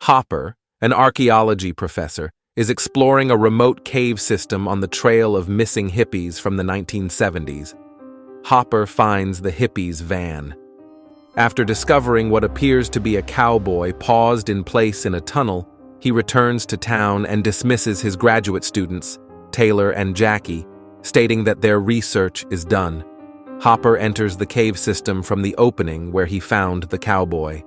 Hopper, an archaeology professor, is exploring a remote cave system on the trail of missing hippies from the 1970s. Hopper finds the hippies' van. After discovering what appears to be a cowboy paused in place in a tunnel, he returns to town and dismisses his graduate students, Taylor and Jackie, stating that their research is done. Hopper enters the cave system from the opening where he found the cowboy.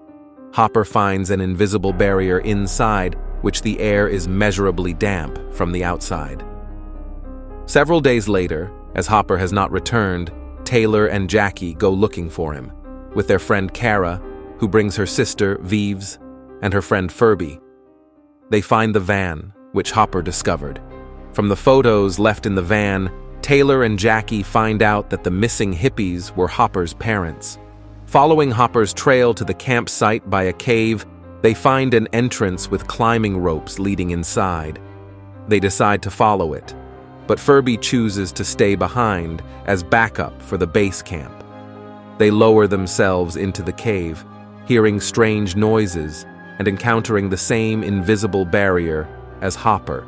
Hopper finds an invisible barrier inside, which the air is measurably damp from the outside. Several days later, as Hopper has not returned, Taylor and Jackie go looking for him, with their friend Kara, who brings her sister, Vives, and her friend Furby. They find the van, which Hopper discovered. From the photos left in the van, Taylor and Jackie find out that the missing hippies were Hopper's parents. Following Hopper's trail to the campsite by a cave, they find an entrance with climbing ropes leading inside. They decide to follow it, but Furby chooses to stay behind as backup for the base camp. They lower themselves into the cave, hearing strange noises and encountering the same invisible barrier as Hopper.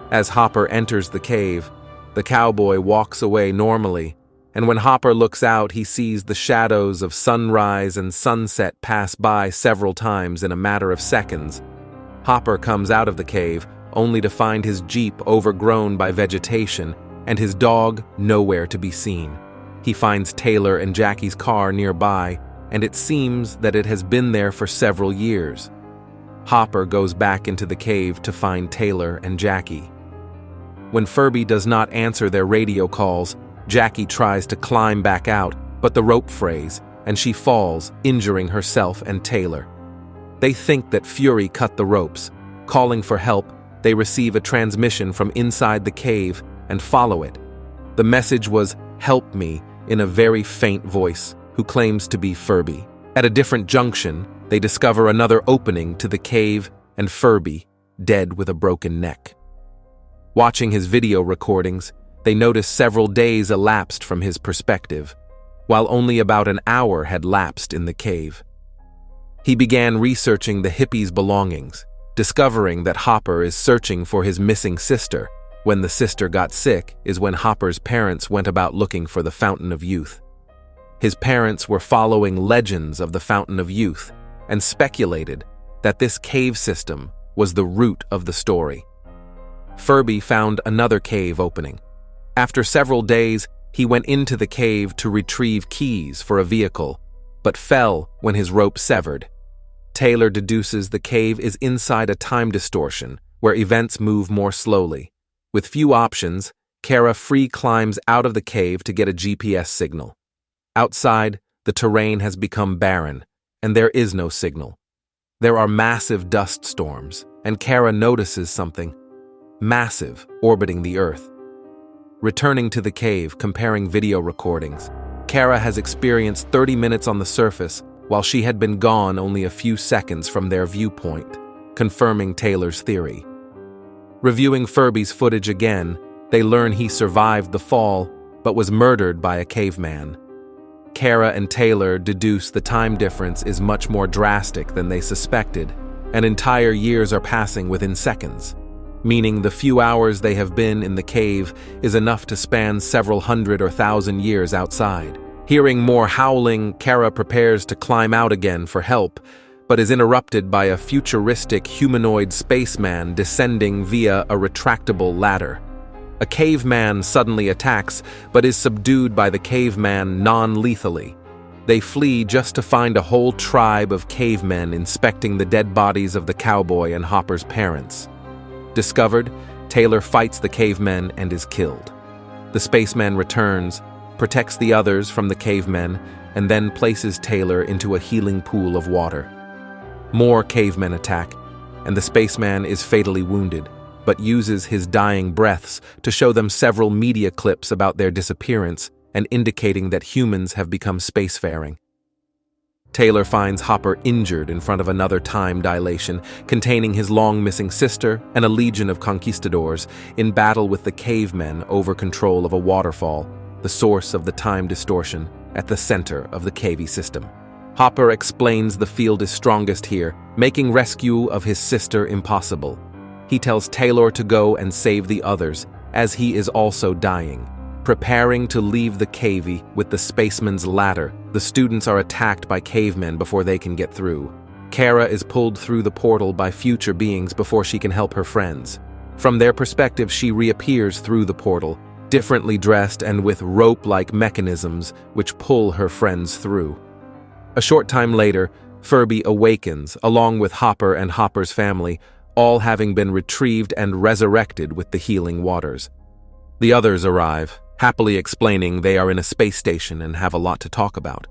As Hopper enters the cave, the cowboy walks away normally, and when Hopper looks out, he sees the shadows of sunrise and sunset pass by several times in a matter of seconds. Hopper comes out of the cave, only to find his Jeep overgrown by vegetation and his dog nowhere to be seen. He finds Taylor and Jackie's car nearby, and it seems that it has been there for several years. Hopper goes back into the cave to find Taylor and Jackie. When Furby does not answer their radio calls, Jackie tries to climb back out, but the rope frays, and she falls, injuring herself and Taylor. They think that Fury cut the ropes. Calling for help, they receive a transmission from inside the cave and follow it. The message was, "Help me," in a very faint voice, who claims to be Furby. At a different junction, they discover another opening to the cave and Furby, dead with a broken neck. Watching his video recordings, they notice several days elapsed from his perspective, while only about an hour had lapsed in the cave. He began researching the hippies' belongings, discovering that Hopper is searching for his missing sister. When the sister got sick is when Hopper's parents went about looking for the Fountain of Youth. His parents were following legends of the Fountain of Youth and speculated that this cave system was the root of the story. Furby found another cave opening. After several days, he went into the cave to retrieve keys for a vehicle, but fell when his rope severed. Taylor deduces the cave is inside a time distortion where events move more slowly. With few options, Kara free climbs out of the cave to get a GPS signal. Outside, the terrain has become barren, and there is no signal. There are massive dust storms, and Kara notices something massive orbiting the Earth. Returning to the cave, comparing video recordings, Kara has experienced 30 minutes on the surface while she had been gone only a few seconds from their viewpoint, confirming Taylor's theory. Reviewing Furby's footage again, they learn he survived the fall but was murdered by a caveman. Kara and Taylor deduce the time difference is much more drastic than they suspected, and entire years are passing within seconds, meaning the few hours they have been in the cave is enough to span several hundred or thousand years outside. Hearing more howling, Kara prepares to climb out again for help, but is interrupted by a futuristic humanoid spaceman descending via a retractable ladder. A caveman suddenly attacks, but is subdued by the caveman non-lethally. They flee just to find a whole tribe of cavemen inspecting the dead bodies of the cowboy and Hopper's parents. Discovered, Taylor fights the cavemen and is killed. The spaceman returns, protects the others from the cavemen, and then places Taylor into a healing pool of water. More cavemen attack, and the spaceman is fatally wounded, but uses his dying breaths to show them several media clips about their disappearance and indicating that humans have become spacefaring. Taylor finds Hopper injured in front of another time dilation containing his long-missing sister and a legion of conquistadors in battle with the cavemen over control of a waterfall, the source of the time distortion at the center of the cavey system. Hopper explains the field is strongest here, making rescue of his sister impossible. He tells Taylor to go and save the others, as he is also dying. Preparing to leave the cavey with the spaceman's ladder, the students are attacked by cavemen before they can get through. Kara is pulled through the portal by future beings before she can help her friends. From their perspective, she reappears through the portal, differently dressed and with rope-like mechanisms which pull her friends through. A short time later, Furby awakens, along with Hopper and Hopper's family, all having been retrieved and resurrected with the healing waters. The others arrive, happily explaining they are in a space station and have a lot to talk about.